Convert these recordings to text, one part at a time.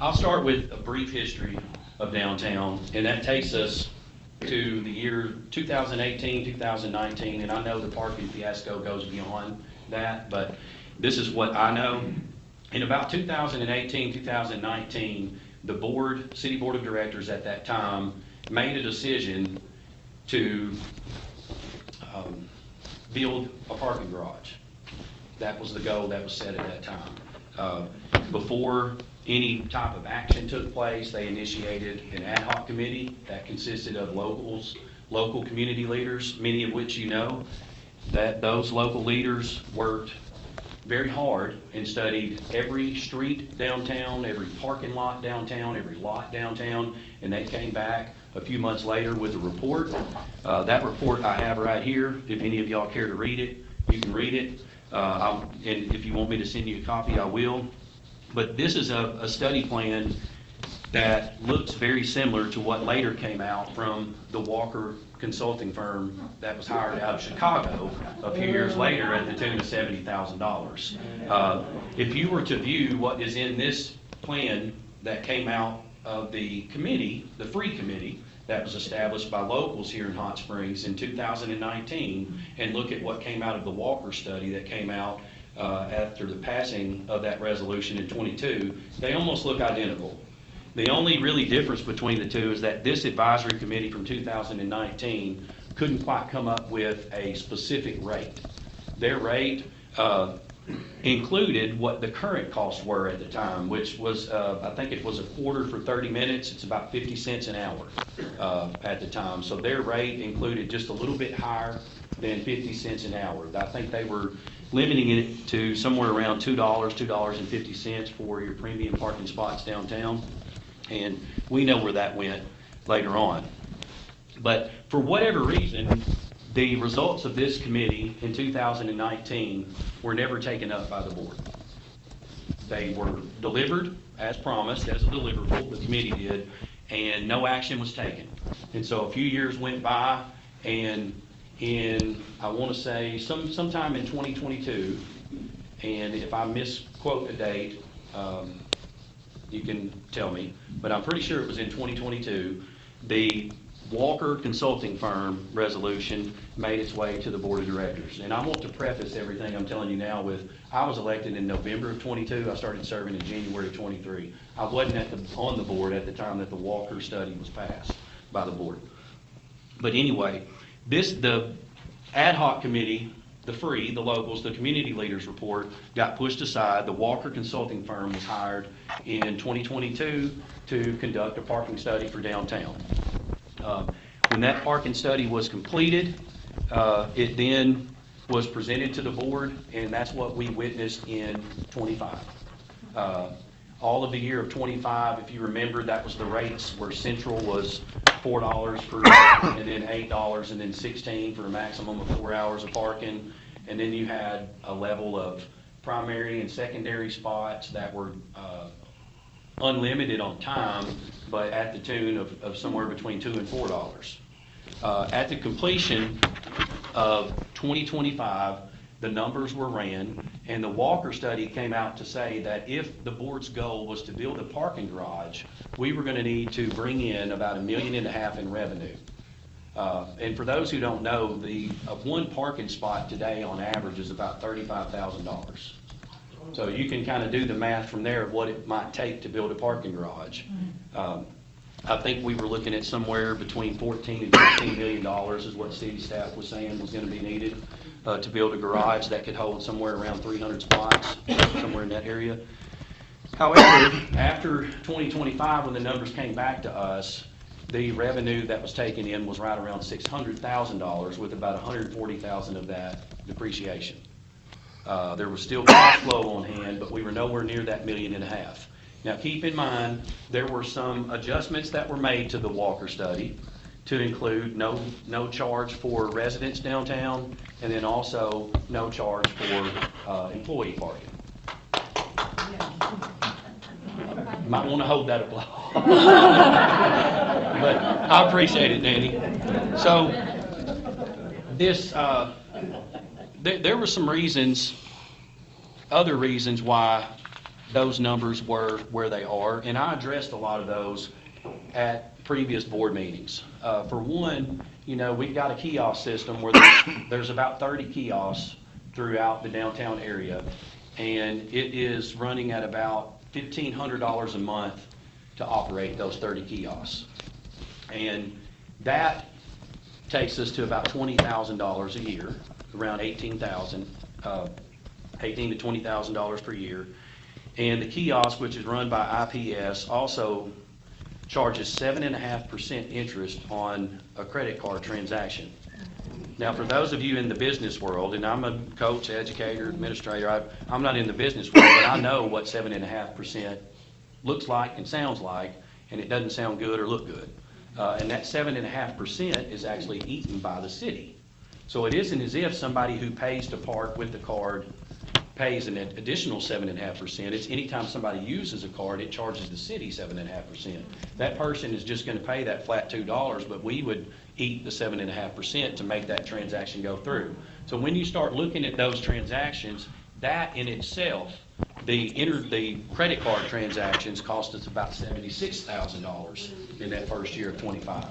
I'll start with a brief history of downtown, and that takes us to the year 2018, 2019, and I know the parking fiasco goes beyond that, but this is what I know. In about 2018, 2019, the city board of directors at that time made a decision to build a parking garage. That was the goal that was set at that time. Before any type of action took place, they initiated an ad hoc committee that consisted of local community leaders, many of which you know, that those local leaders worked very hard and studied every street downtown, every parking lot downtown, every lot downtown, and they came back a few months later with a report. That report I have right here. If any of y'all care to read it, you can read it. And if you want me to send you a copy, I will. But this is a study plan that looks very similar to what later came out from the Walker consulting firm that was hired out of Chicago a few years later at the tune of $70,000. If you were to view what is in this plan that came out of the committee, the free committee that was established by locals here in Hot Springs in 2019, and look at what came out of the Walker study that came out after the passing of that resolution in 22, they almost look identical. The only really difference between the two is that this advisory committee from 2019 couldn't quite come up with a specific rate. Their rate included what the current costs were at the time, which was, I think it was a quarter for 30 minutes. It's about 50 cents an hour at the time. So their rate included just a little bit higher than 50 cents an hour. I think they were limiting it to somewhere around $2, $2.50 for your premium parking spots downtown. And we know where that went later on. But for whatever reason, the results of this committee in 2019 were never taken up by the board. They were delivered as promised, as a deliverable, the committee did, and no action was taken. And so a few years went by, and I want to say sometime in 2022, and if I misquote the date, you can tell me, but I'm pretty sure it was in 2022, the Walker consulting firm resolution made its way to the board of directors. And I want to preface everything I'm telling you now with, I was elected in November of 22, I started serving in January of 23. I wasn't on the board at the time that the Walker study was passed by the board. But anyway, the ad hoc committee, the locals, the community leaders report got pushed aside. The Walker consulting firm was hired in 2022 to conduct a parking study for downtown. When that parking study was completed, it then was presented to the board, and that's what we witnessed in 25. All of the year of 25, if you remember, that was the rates where Central was $4 per, and then $8, and then $16 for a maximum of 4 hours of parking. And then you had a level of primary and secondary spots that were unlimited on time, but at the tune of somewhere between $2 and $4. At the completion of 2025, the numbers were ran, and the Walker study came out to say that if the board's goal was to build a parking garage, we were going to need to bring in about $1.5 million in revenue. And for those who don't know, the one parking spot today on average is about $35,000. So you can kind of do the math from there of what it might take to build a parking garage. I think we were looking at somewhere between $14 and $15 million is what city staff was saying was going to be needed to build a garage that could hold somewhere around 300 spots, somewhere in that area. However, after 2025, when the numbers came back to us, the revenue that was taken in was right around $600,000, with about $140,000 of that depreciation. There was still cash flow on hand, but we were nowhere near that $1.5 million. Now keep in mind, there were some adjustments that were made to the Walker study to include no charge for residents downtown, and then also no charge for employee parking. Might want to hold that applause. But I appreciate it, Danny. So this, there were some reasons, other reasons why those numbers were where they are, and I addressed a lot of those at previous board meetings. For one, you know, we've got a kiosk system where there's about 30 kiosks throughout the downtown area, and it is running at about $1,500 a month to operate those 30 kiosks. And that takes us to about $20,000 a year, around $18,000 to $20,000 per year. And the kiosk, which is run by IPS, also charges 7.5% interest on a credit card transaction. Now, for those of you in the business world, and I'm a coach, educator, administrator, I'm not in the business world, but I know what 7.5% looks like and sounds like, and it doesn't sound good or look good. And that 7.5% is actually eaten by the city. So it isn't as if somebody who pays to park with the card pays an additional 7.5%. It's anytime somebody uses a card, it charges the city 7.5%. That person is just going to pay that flat $2, but we would eat the 7.5% to make that transaction go through. So when you start looking at those transactions, that in itself, the credit card transactions cost us about $76,000 in that first year of 25.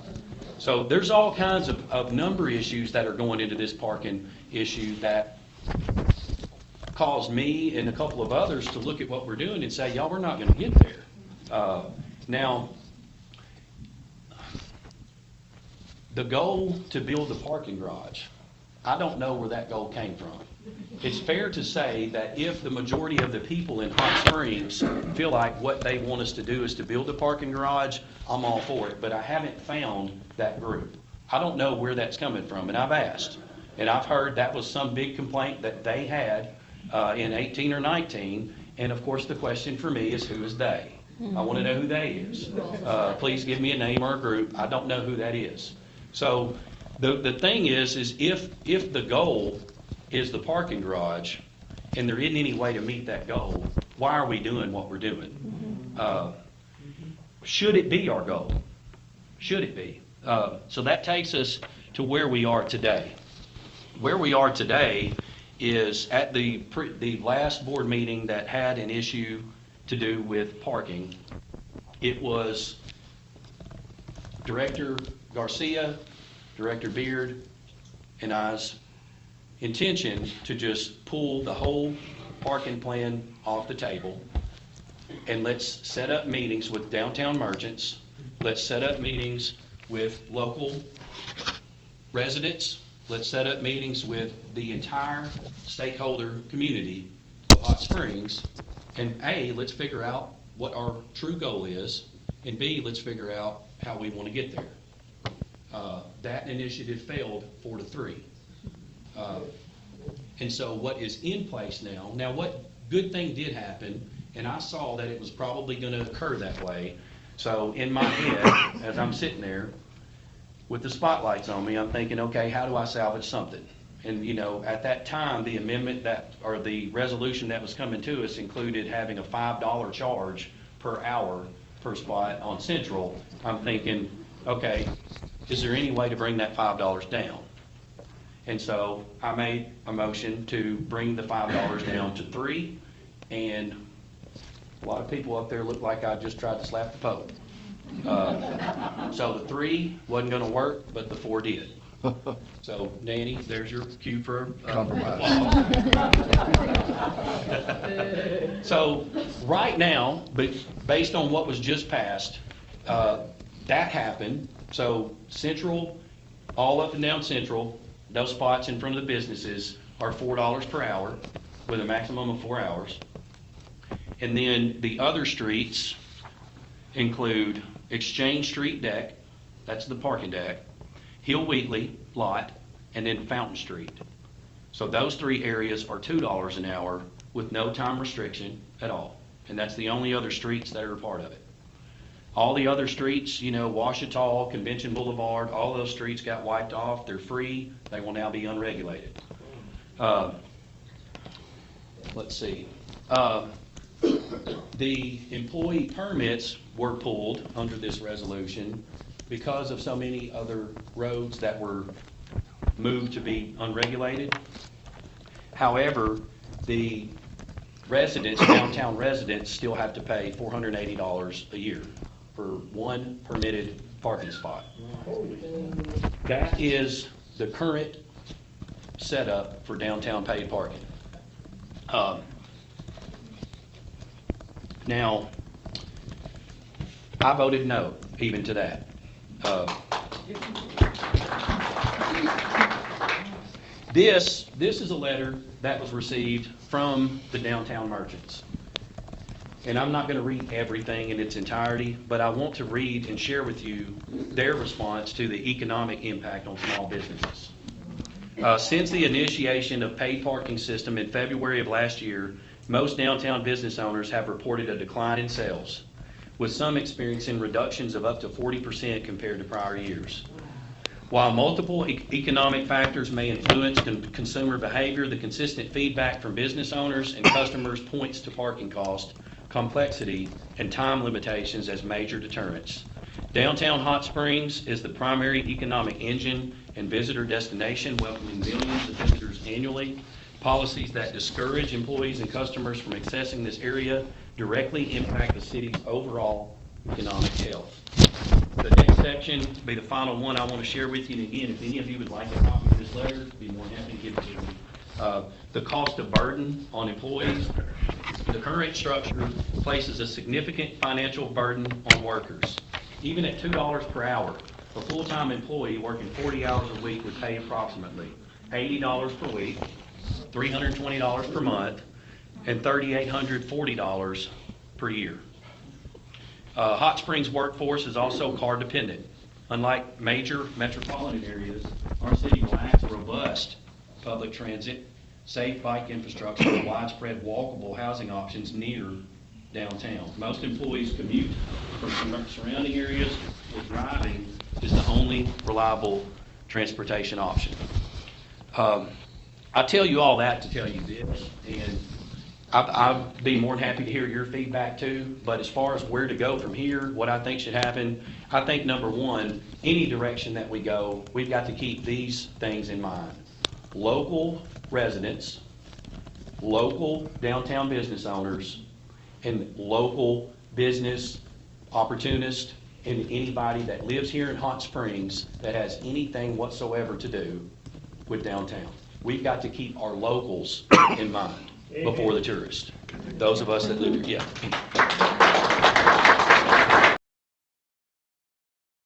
So there's all kinds of number issues that are going into this parking issue that caused me and a couple of others to look at what we're doing and say, y'all, we're not going to get there. Now, the goal to build the parking garage, I don't know where that goal came from. It's fair to say that if the majority of the people in Hot Springs feel like what they want us to do is to build a parking garage, I'm all for it, but I haven't found that group. I don't know where that's coming from, and I've asked. And I've heard that was some big complaint that they had in 18 or 19, and of course the question for me is, who is they? I want to know who they is. Please give me a name or a group. I don't know who that is. So the thing is if the goal is the parking garage, and there isn't any way to meet that goal, why are we doing what we're doing? Should it be our goal? Should it be? So that takes us to where we are today. Where we are today is at the last board meeting that had an issue to do with parking. It was Director Garcia, Director Beard, and I's intention to just pull the whole parking plan off the table, and let's set up meetings with downtown merchants. Let's set up meetings with local residents. Let's set up meetings with the entire stakeholder community of Hot Springs. And A, let's figure out what our true goal is, and B, let's figure out how we want to get there. That initiative failed 4-3. And so what is in place now what good thing did happen, and I saw that it was probably going to occur that way. So in my head, as I'm sitting there with the spotlights on me, I'm thinking, okay, how do I salvage something? And you know, at that time, the amendment or the resolution that was coming to us included having a $5 charge per hour per spot on Central. I'm thinking, okay, is there any way to bring that $5 down? And so I made a motion to bring the $5 down to $3, and a lot of people up there look like I just tried to slap the Pope. So the 3 wasn't going to work, but the 4 did. So Danny, there's your cue for compromise. So right now, but based on what was just passed, that happened. So Central, all up and down Central, those spots in front of the businesses are $4 per hour with a maximum of 4 hours. And then the other streets include Exchange Street deck, that's the parking deck, Hill Wheatley lot, and then Fountain Street. So those 3 areas are $2 an hour with no time restriction at all. And that's the only other streets that are a part of it. All the other streets, you know, Ouachita, Convention Boulevard, all those streets got wiped off. They're free. They will now be unregulated. Let's see. The employee permits were pulled under this resolution because of so many other roads that were moved to be unregulated. However, the residents, downtown residents, still have to pay $480 a year for one permitted parking spot. That is the current setup for downtown paid parking. Now, I voted no even to that. This is a letter that was received from the downtown merchants. And I'm not going to read everything in its entirety, but I want to read and share with you their response to the economic impact on small businesses. Since the initiation of paid parking system in February of last year, most downtown business owners have reported a decline in sales, with some experiencing reductions of up to 40% compared to prior years. While multiple economic factors may influence consumer behavior, the consistent feedback from business owners and customers points to parking cost, complexity, and time limitations as major deterrents. Downtown Hot Springs is the primary economic engine and visitor destination, welcoming millions of visitors annually. Policies that discourage employees and customers from accessing this area directly impact the city's overall economic health. The next section will be the final one I want to share with you. And again, if any of you would like a copy of this letter, I'd be more than happy to give it to you. The cost of burden on employees. The current structure places a significant financial burden on workers. Even at $2 per hour, a full-time employee working 40 hours a week would pay approximately $80 per week, $320 per month, and $3,840 per year. Hot Springs workforce is also car dependent. Unlike major metropolitan areas, our city lacks robust public transit, safe bike infrastructure, and widespread walkable housing options near downtown. Most employees commute from surrounding areas, where driving is the only reliable transportation option. I tell you all that to tell you this, and I'd be more than happy to hear your feedback too, but as far as where to go from here, what I think should happen, I think number one, any direction that we go, we've got to keep these things in mind. Local residents, local downtown business owners, and local business opportunists, and anybody that lives here in Hot Springs that has anything whatsoever to do with downtown. We've got to keep our locals in mind before the tourists. Those of us that live here, yeah.